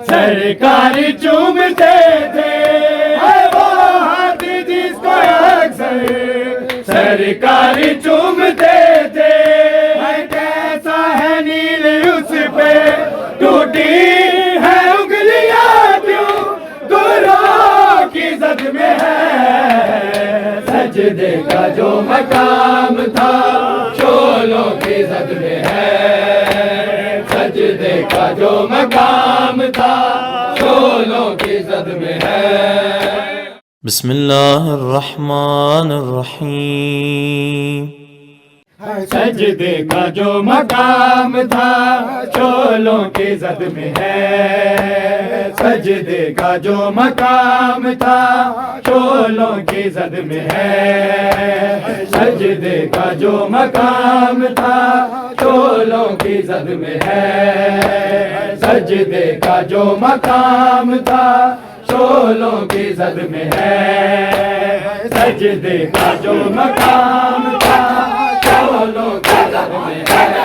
سرکار چومتے تھے وہ ہاتھ جس کو اکثر سرکار چومتے تھے کیسا ہے نیل اس پہ ٹوٹی ہے انگلیاں کیوں گروہ کی زد میں ہے سجدے کا جو مقام تھا شولوں کی زد میں ہے سجدے کا جو مقام تھا شولوں کی زد میں ہے بسم اللہ الرحمن الرحیم سجدے کا جو مقام تھا شولوں کی زد میں ہے سجدے کا جو مقام تھا شولوں کی زد میں ہے سجدے کا جو مقام تھا شولوں کی زد میں ہے سجدے کا جو مقام تھا شولوں کی زد میں ہے سجدے کا جو مقام تھا شولوں کی زد میں ہے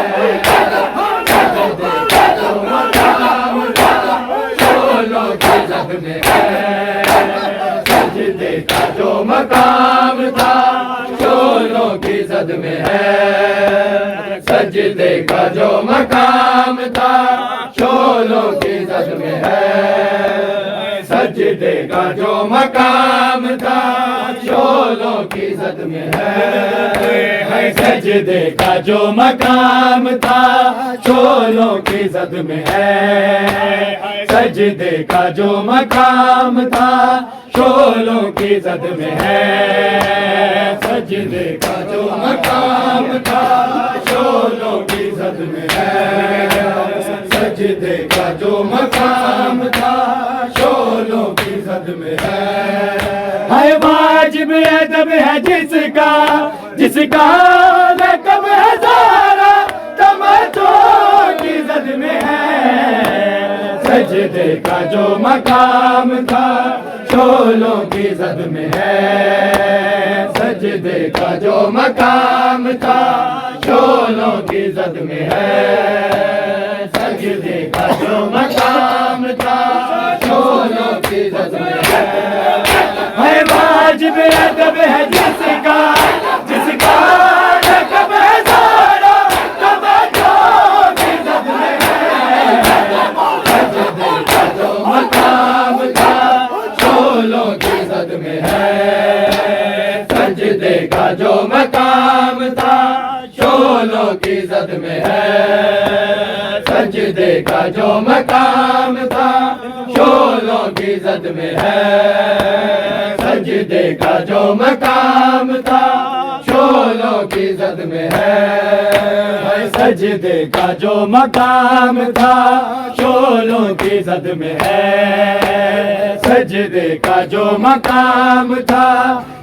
سجدے کا جو مقام تھا شولوں کی زد میں ہے سجدے کا جو مقام تھا شولوں کی زد میں ہے سجدے کا جو مقام تھا شولوں کی زد میں ہے سجدے کا جو مقام تھا شولوں کی زد میں ہے سجدے کا جو مقام تھا شولوں کی زد میں ہے سجدے کا جو مقام تھا شولوں کی زد میں ہے سجدے کا جو مقام تھا شولوں کی زد میں ہے سجدے کا جو مقام تھا شولوں کی زد میں ہے واجب ادب ہے جس کا رقم ہزارہ تمتوں کی زد میں ہے سجدے کا جو مقام تھا شولوں کی زد میں ہے سجدے کا جو مقام تھا شولوں کی زد میں ہے سجدے کا جو مقام تھا شولوں کی زد میں ہے واجب ادب ہے جس کا رقم ہزارہ تمتوں کی زد میں ہے سجدے کا جو مقام تھا شولوں کی زد میں ہے سجدے کا جو مقام تھا شولوں کی زد میں ہے سجدے کا جو مقام تھا شولوں کی زد میں ہے سجدے کا جو مقام تھا شولوں کی زد میں ہے سجدے کا جو مقام تھا شولوں کی زد میں ہے سجدے کا جو مقام تھا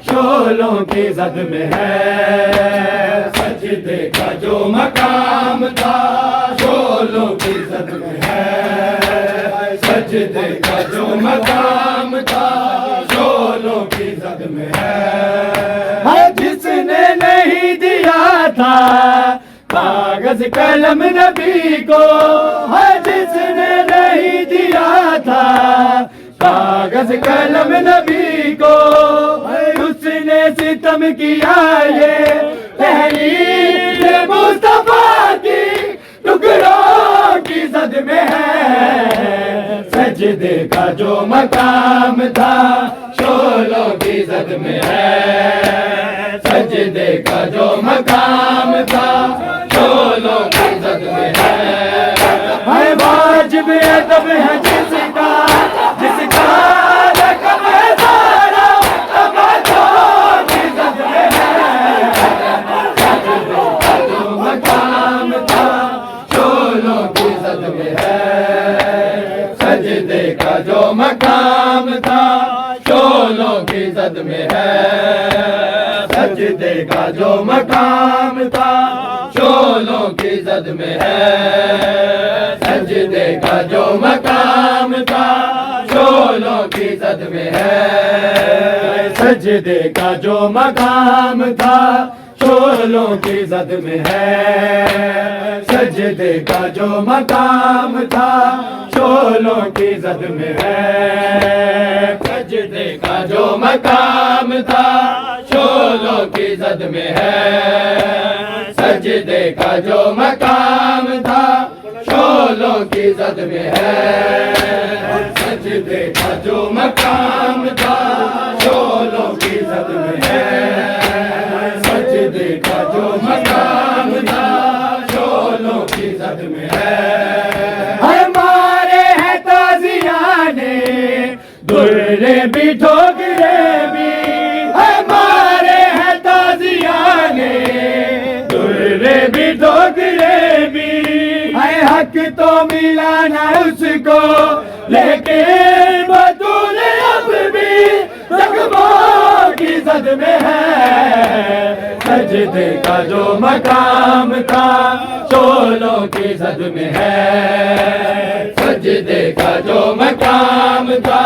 شولوں کی زد میں ہے سجدے کا جو مقام تھا شولوں کی زد میں ہے سجدے کا جو مقام تھا شولوں کی زد میں ہے جس نے نہیں دیا تھا کاغذ قلم نبی کو جس نے نہیں دیا تھا کاغذ قلم نبی کو اس نے ستم کیا یہ تحریر مصطفیٰ کی ٹکڑوں کی زد میں ہے سجدے کا جو مقام تھا شولوں کی زد میں ہے سجدے کا جو مقام تھا شولوں کی زد میں ہے واجب ادب ہے جس کا رقم ہزارہ تمتوں کی زد میں ہے سجدے کا جو مقام تھا شولوں کی زد میں ہے سجدے کا جو مقام تھا شولوں کی زد میں ہے سجدے کا جو مقام تھا شولوں کی زد میں ہے سجدے کا جو مقام تھا شولوں کی زد میں ہے سجدے کا جو مقام تھا شعلوں کی زد میں ہے، سجدے کا جو مقام تھا شعلوں کی زد میں ہے، سجدے کا جو مقام تھا شعلوں کی زد میں ہے، سجدے کا جو مقام تھا شعلوں کی زد میں ہے، سجدے کا جو مقام تھا شعلوں کی زد میں ہے، سجدے کا جو مقام تھا شعلوں کی زد میں ہے، ہمارے ہیں تازیانے درے بھی ٹھوکرے بھی، ہمارے ہیں تازیانے درے بھی ٹھوکرے بھی، حق تو ملا نہ اس کو لیکن بطول اب بھی زخموں کی زد میں ہے، سجدے کا جو مقام تھا شعلوں کی زد میں ہے، سجدے کا جو مقام تھا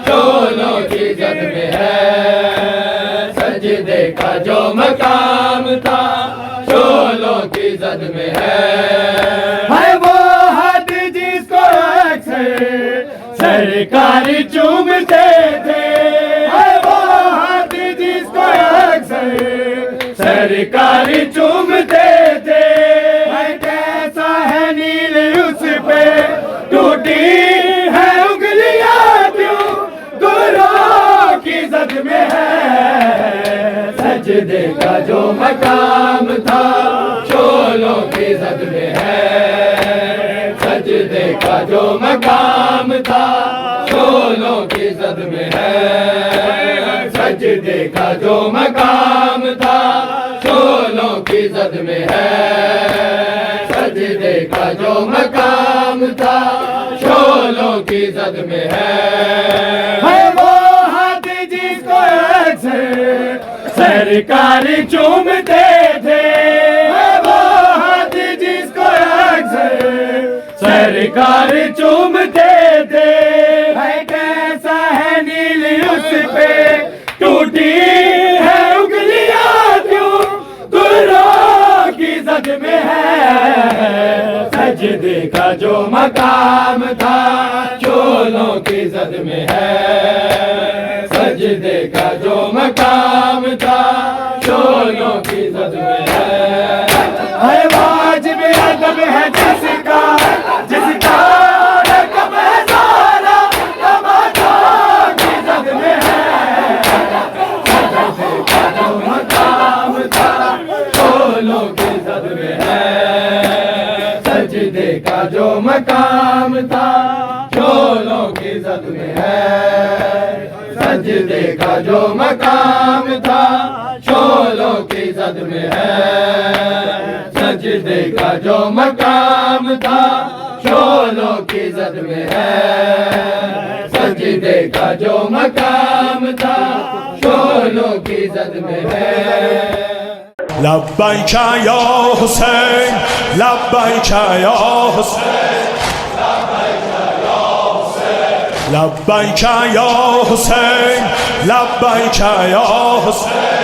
شعلوں کی زد میں ہے، سجدے کا جو مقام تھا شعلوں کی زد میں ہے، وہ ہاتھ جس کو اکثر سرکار چومتے تھے، وہ ہاتھ جس کو اکثر سرکار چومتے تھے، کیسا ہے نیل اس پہ ٹوٹی ہے انگلیاں کیوں گروہ کی زد میں ہے، سجدے کا جو مقام تھا شعلوں کی زد میں ہے، سجدے کا جو مقام تھا شعلوں کی زد میں ہے، سجدے کا جو مقام تھا شعلوں کی زد میں ہے، سجدے کا جو مقام تھا شعلوں کی زد میں ہے، وہ ہاتھ جس کو اکثر سرکار چومتے تھے، وہ ہاتھ جس کو اکثر سرکار چومتے تھے، کیسا ہے نیل اس پہ ٹوٹی ہے انگلیاں کیوں گروہ کی زد میں ہے، سجدے کا جو مقام تھا شعلوں کی زد میں ہے، سجدے کا جو مقام تھا شعلوں کی زد میں ہے، واجب ادب ہے جس کا رقم ہے سارا تماشا کی زد میں ہے، سجدے کا جو مقام تھا شعلوں کی زد میں ہے، سجدے کا جو مقام تھا شعلوں کی زد میں ہے، سجدے کا جو مقام تھا شعلوں کی زد میں ہے، سجدے کا جو مقام تھا شعلوں کی زد میں ہے، سجدے کا جو مقام تھا شعلوں کی زد میں ہے، لبیک یا حسین لبیک یا حسین لبیک یا حسین لبیک یا حسین